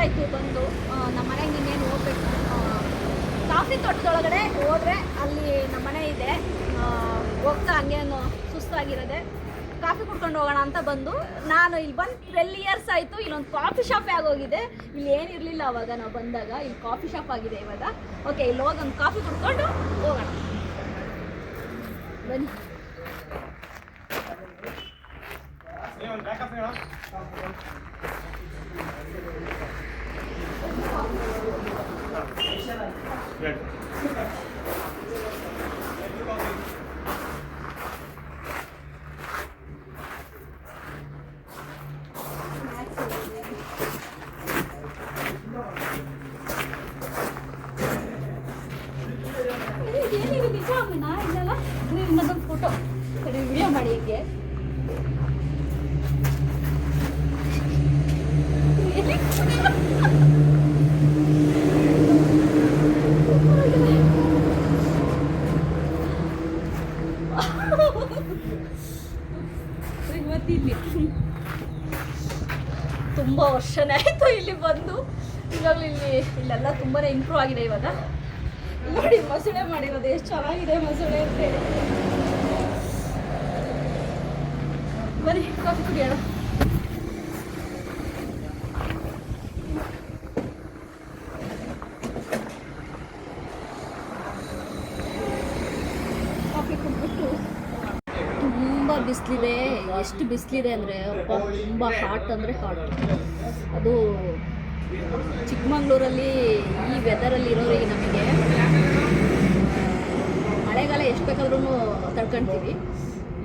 ಆಯಿತು ಬಂದು. ನಮ್ಮ ಮನೆಗೆ ಇನ್ನೇನು ಹೋಗ್ಬೇಕು. ಕಾಫಿ ತೋಟದೊಳಗಡೆ ಹೋದರೆ ಅಲ್ಲಿ ನಮ್ಮ ಮನೆ ಇದೆ. ಹೋಗ್ತಾ ಹಂಗೇನು ಸುಸ್ತಾಗಿರೋದೆ, ಕಾಫಿ ಕುಡ್ಕೊಂಡು ಹೋಗೋಣ ಅಂತ ಬಂದು. ನಾನು ಇಲ್ಲಿ ಬಂದು 12 ಇಯರ್ಸ್ ಆಯಿತು. ಇಲ್ಲೊಂದು ಕಾಫಿ ಶಾಪೇ ಆಗೋಗಿದೆ. ಇಲ್ಲಿ ಏನಿರಲಿಲ್ಲ ಅವಾಗ ನಾವು ಬಂದಾಗ. ಇಲ್ಲಿ ಕಾಫಿ ಶಾಪ್ ಆಗಿದೆ ಇವಾಗ. ಓಕೆ, ಇಲ್ಲಿ ಹೋಗಿ ಒಂದು ಕಾಫಿ ಕುಡ್ಕೊಂಡು ಹೋಗೋಣ ಬನ್ನಿ. ಏನಿದೆ ನಿಜ ಅಮ್ಮನ ಇಲ್ಲಲ್ಲ. ಇನ್ನೊಂದು ಫೋಟೋ ವಿಡಿಯೋ ಮಾಡಿ ಹೀಗೆ. ಇವತ್ತಿಲ್ಲಿ ತುಂಬ ವರ್ಷನೇ ಆಯಿತು ಇಲ್ಲಿ ಬಂದು. ಇವಾಗಲೂ ಇಲ್ಲೆಲ್ಲ ತುಂಬಾ ಇಂಪ್ರೂವ್ ಆಗಿದೆ ಇವಾಗ. ನೋಡಿ ಮೊಸಳೆ ಮಾಡಿರೋದು ಎಷ್ಟು ಚೆನ್ನಾಗಿದೆ ಮೊಸಳೆ ಅಂತೇಳಿ. ಬರೀ ಕಾಫಿ ಕುಡಿಯೋಣ. ಕಾಫಿ ಕುಡಿದ್ಬಿಟ್ಟು. ತುಂಬ ಬಿಸಿಲಿದೆ. ಎಷ್ಟು ಬಿಸಿಲಿದೆ ಅಂದರೆ ಅಪ್ಪ, ತುಂಬ ಹಾಟ್ ಅಂದರೆ ಹಾಟ್. ಅದು ಚಿಕ್ಕಮಂಗ್ಳೂರಲ್ಲಿ ಈ ವೆದರಲ್ಲಿ ಇರೋರಿಗೆ ನಮಗೆ ಮಳೆಗಾಲ ಎಷ್ಟು ಬೇಕಾದ್ರೂ ತಡ್ಕೊಳ್ತೀವಿ.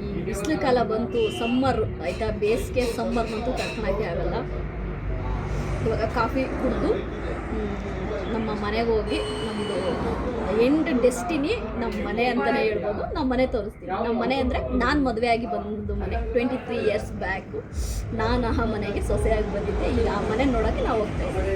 ಈ ಬಿಸಿಲು ಕಾಲ ಬಂತು, ಸಮ್ಮರ್ ಆಯಿತಾ, ಬೇಸಿಗೆ ಸಮ್ಮರ್ ಬಂತು, ತಡ್ಕೊಳಕ್ಕೆ ಆಗಲ್ಲ. ಇವಾಗ ಕಾಫಿ ಕುಡಿದು ನಮ್ಮ ಮನೆಗೆ ಹೋಗಿ ನಮ್ಮದು ಎಂಡ್ ಡೆಸ್ಟಿನಿ ನಮ್ಮ ಮನೆ ಅಂತಲೇ ಹೇಳ್ಬೋದು. ನಮ್ಮ ಮನೆ ತೋರಿಸ್ತೀವಿ. ನಮ್ಮ ಮನೆ ಅಂದರೆ ನಾನು ಮದುವೆ ಆಗಿ ಬಂದು ಮನೆ 23 ಇಯರ್ಸ್ ಬ್ಯಾಕು ನಾನು ಆ ಮನೆಗೆ ಸೊಸೆಯಾಗಿ ಬಂದಿದ್ದೆ. ಈಗ ಆ ಮನೆ ನೋಡೋಕ್ಕೆ ನಾವು ಹೋಗ್ತಾ ಇದ್ದೀವಿ.